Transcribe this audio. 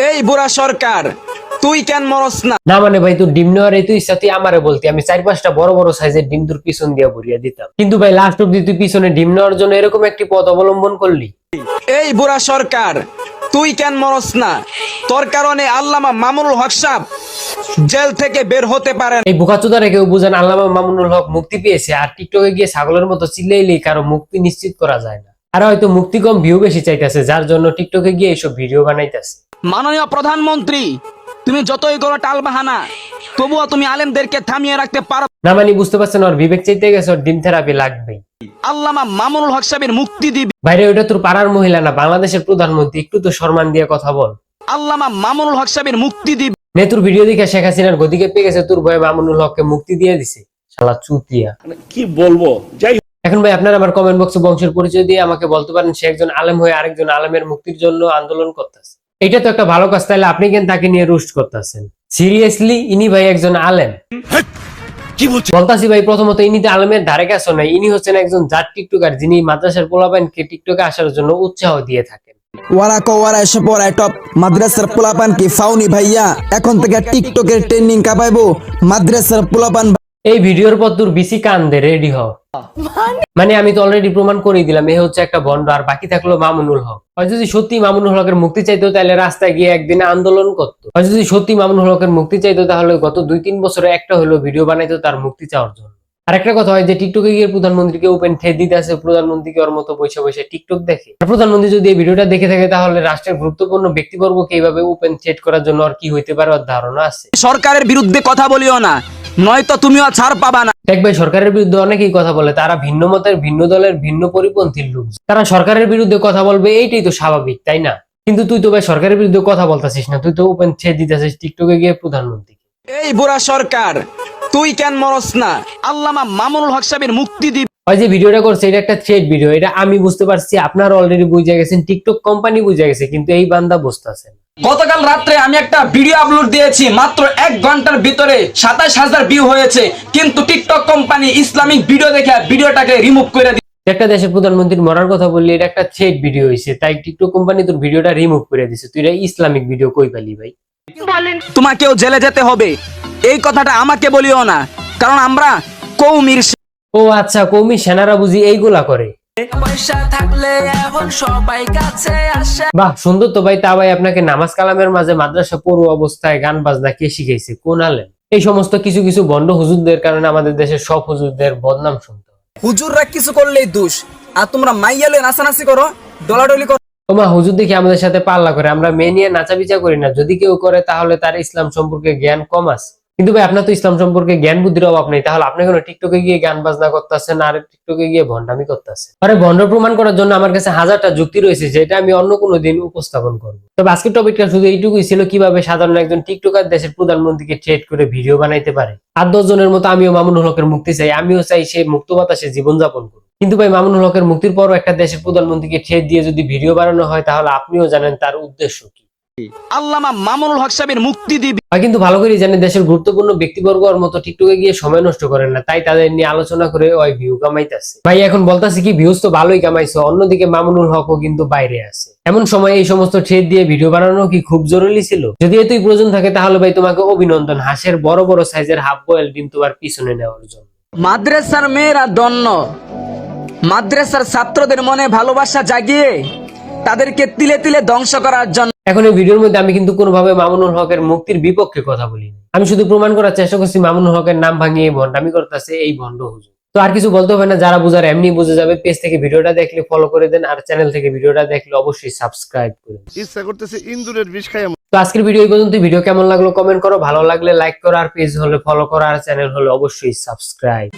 এই বুড়া সরকার তুই কেন মরস না? না মানে ভাই তোর ডিম নেওয়ার এই তুই ইচ্ছা তুই আমারে বলতি, আমি 4-5টা বড় বড় সাইজের ডিম তোর পিছন দিয়ে ভরিয়া দিতাম। কিন্তু ভাই লাস্ট অব্দি তুই পিছনে ডিম নেওয়ার জন্য এরকম একটি পথ অবলম্বন করলি। এই বুড়া সরকার তুই কেন মরস না? তোর কারণে আল্লামা মামুনুল হক সাহেব জেল থেকে বের হতে পারেন। এই বোকাচোদারে কেউ বুঝান আল্লামা মামুনুল হক মুক্তি পেয়েছে, আর টিকটকে গিয়ে ছাগলের মতো চিল্লাইলেই কারো মুক্তি নিশ্চিত করা যায় না। আর হয়তো মুক্তি কম ভিউ বেশি চাইতেছে, যার জন্য টিকটকে গিয়ে এইসব ভিডিও বানাইতেছে। মাননীয় প্রধানমন্ত্রী, তুমি যতই করো টালবাহানা, তবুও তুমি আলেমদেরকে থামিয়ে রাখতে পারো না মানে বুঝতে পারছেন, ওর বিবেক চাইতে গেছে, ওর ডিম থেরাপি লাগবেই। আল্লামা মামুনুল হক সাহেবের মুক্তি দিবে। বাইরে ওটা তোর পাড়ার মহিলা না, বাংলাদেশের প্রধানমন্ত্রী, একটু তো সম্মান দিয়ে কথা বল। আল্লামা মামুনুল হক সাহেবের মুক্তি দিবে। নে তোর ভিডিও দেখে শেখ হাসিনার গদিকে পেয়ে গেছে, তোর ভয়ে মামুনুল হককে মুক্তি দিয়ে দিছে। শালা চুতিয়া, কি বলবো। যাই এখন ভাই আপনারা আমার কমেন্ট বক্সে বংশের পরিচয় দিয়ে আমাকে বলতে পারেন সে একজন আলেম হয়ে আরেকজন আলেমের মুক্তির জন্য আন্দোলন করতেছে। এটা তো একটা ভালো কাজ, তাহলে আপনি কেন তাকে নিয়ে রোস্ট করতেছেন? সিরিয়াসলি ইনি ভাই একজন আলেম? কি বলছেন? বলতাছি ভাই, প্রথমত ইনি তো আলেমের ধারে কাছে নাই, ইনি হচ্ছেন একজন জাত টিকটকার, যিনি মাদ্রাসার পোলাপানকে টিকটকে আসার জন্য উৎসাহ দিয়ে থাকেন। ওয়ারা কোয়ারা এসে পড়ায় টপ মাদ্রাসার পোলাপান কি ফাউনি ভাইয়া, এখন থেকে টিকটকের ট্রেন্ডিং কাপাইবো মাদ্রাসার পোলাপান। এই ভিডিওর পর তোর বিসি কান দে, রেডি হ। মানে আমি তো অলরেডি প্রমাণ করে দিলাম এ হচ্ছে একটা ভণ্ড, আর বাকি থাকলো মামুনুল হক। আর যদি সত্যি মামুনুল হকের মুক্তি চাইতো তাহলে রাস্তায় গিয়ে একদিনে আন্দোলন করতো। আর যদি সত্যি মামুনুল হকের মুক্তি চাইতো তাহলে গত 2-3 বছরে একটা হলো ভিডিও বানাইতো তার মুক্তি চাওয়ার জন্য। আর একটা কথা হয় যে টিকটকে গিয়ে প্রধানমন্ত্রীকে ওপেন ঠেট দিতে আছে, প্রধানমন্ত্রীকে ওর মতো বসে বসে টিকটক দেখে। আর প্রধানমন্ত্রী যদি এই ভিডিওটা দেখে থাকে তাহলে রাষ্ট্রের গুরুত্বপূর্ণ ব্যক্তিবর্গকে এইভাবে ওপেন ঠেট করার জন্য আর কি হইতে পারে ওর ধারণা আছে। সরকারের বিরুদ্ধে কথা বলিও না, নয়তো তুমিও ছাড় পাবা না। দেখ ভাই, সরকারের বিরুদ্ধে অনেকেই কথা বলে, তারা ভিন্ন মতের, ভিন্ন দলের, ভিন্ন পরিপন্থীর লোক, তারা সরকারের বিরুদ্ধে কথা বলবে, এইটাই তো স্বাভাবিক, তাই না? কিন্তু তুই তো ভাই সরকারের বিরুদ্ধে কথা বলতাছিস না, তুই তো ওপেন ছেড়ে দিতেছিস টিকটকে গিয়ে প্রধানমন্ত্রী। এই বুড়া সরকার তুই কেন মরস না? আল্লামা মামুনুল হক সাহেবের মুক্তি দিবে। ওই যে ভিডিওটা করছে এটা একটা থ্রেড ভিডিও, এটা আমি বুঝতে পারছি, আপনারা অলরেডি বুঝে গেছেন, টিকটক কোম্পানি বুঝে গেছে, কিন্তু এই বান্দা বুঝতেছে না। গতকাল রাত্রে আমি একটা ভিডিও আপলোড দিয়েছি, মাত্র 1 ঘন্টার ভিতরে 27,000 ভিউ হয়েছে, কিন্তু টিকটক কোম্পানি ইসলামিক ভিডিও দেখে ভিডিওটাকে রিমুভ করে দিয়েছে। একটা দেশের প্রধানমন্ত্রীর মরার কথা বললি, এটা একটা থ্রেড ভিডিও হয়েছে, তাই টিকটক কোম্পানি তোর ভিডিওটা রিমুভ করে দিছে। তুই এটা ইসলামিক ভিডিও কই পেলি ভাই? তোমাকেও জেলে যেতে হবে, এই কথাটা আমাকে বলিও না, কারণ আমরা কৌমির। ও আচ্ছা, কৌমি সেনারা বুঝি এইগুলা করে। বাহ, সুন্দর তো ভাই। তা ভাই আপনাকে নামাজ কালামের মাঝে মাদ্রাসা পড়ুয়া অবস্থায় গান বাজনা কে শিখাইছে? কোন আলেম? এই সমস্ত কিছু কিছু ভণ্ড হুজুরদের কারণে আমাদের দেশের সব হুজুরদের বদনাম শুনতে হয়। হুজুররা কিছু করলেই দোষ, আর তোমরা মাইয়ালে নাচানাচি করো, ডলাডলি করো। তোমার হুজুর দেখি আমাদের সাথে পাল্লা করে, আমরা মেয়ে নিয়ে নাচাবিচা করি না। যদি কেউ করে তাহলে তার ইসলাম সম্পর্কে জ্ঞান কম আছে। কিন্তু ভাই আপনার তো ইসলাম সম্পর্কে জ্ঞান বুদ্ধির অভাব নেই, তাহলে আপনি কোনো টিকটকে গিয়ে গান বাজনা করতেছেন আর টিকটকে গিয়ে ভণ্ডামি করতেছেন। আরে ভণ্ড প্রমাণ করার জন্য আমার কাছে হাজারটা যুক্তি রয়েছে, যেটা আমি অন্য কোনো দিন উপস্থাপন করবো। তবে আজকের টপিকটা শুধু এইটুকুই ছিল, কিভাবে সাধারণ একজন টিকটকার দেশের প্রধানমন্ত্রীকে ট্রেড করে ভিডিও বানাইতে পারে। 8-10 জনের মতো আমিও মামুনুল হকের মুক্তি চাই, আমিও চাই সে মুক্ত বাতাসে জীবনযাপন করুক। কিন্তু ভাই মামুনুল হকের মুক্তির পরও একটা দেশের প্রধানমন্ত্রীকে ট্রেড দিয়ে যদি ভিডিও বানানো হয়, তাহলে আপনিও জানেন তার উদ্দেশ্য কি। আল্লামা মামুনুল হক সাহেবের মুক্তি দিবে। কিন্তু ভালো করে জানেন দেশের গুরুত্বপূর্ণ ব্যক্তিবর্গের মতো টিকটকে গিয়ে সময় নষ্ট করেন না, তাই তাদের নিয়ে আলোচনা করে ওই ভিউ কামাইতেছে। ভাই এখন বলতাছি কি, ভিউজ তো ভালোই কামাইছো, অন্যদিকে মামুনুল হকও কিন্তু বাইরে আছে। এমন সময় এই সমস্ত ট্রেড দিয়ে ভিডিও বানানো কি খুব জরুরি ছিল? যদি এতই প্রয়োজন থাকে তাহলে ভাই তোমাকে অভিনন্দন, হাঁসের বড় বড় সাইজের হাফ বয়েল ডিম তোমার পিছনে নেওয়ার জন্য। মাদ্রাসার মেয়েরা দন্য, মাদ্রাসার ছাত্রদের মনে ভালোবাসা জাগিয়ে তাদেরকে তিলে তিলে ধ্বংস করার জন্য। এখন এই ভিডিওর মধ্যে আমি কিন্তু কোনোভাবে মামুনুল হকের মুক্তির বিপক্ষে কথা বলিনি, আমি শুধু প্রমাণ করার চেষ্টা করছি মামুনুল হকের নাম ভাঙিয়ে ভণ্ডামি করতেছে এই ভণ্ড হুজুর। তো আর কিছু বলতে হবে না, যারা বুঝার এমনি বুঝে যাবে। পেজ থেকে ভিডিওটা দেখলে ফলো করে দেন, আর চ্যানেল থেকে ভিডিওটা দেখলে অবশ্যই সাবস্ক্রাইব করুন। ইচ্ছা করতেছে ইন্দুরের বিষ খাই। তো আজকের ভিডিও এই পর্যন্ত। ভিডিও কেমন লাগলো কমেন্ট করো, ভালো লাগলে লাইক করো, আর পেজ হলে ফলো করো, আর চ্যানেল হলে অবশ্যই সাবস্ক্রাইব।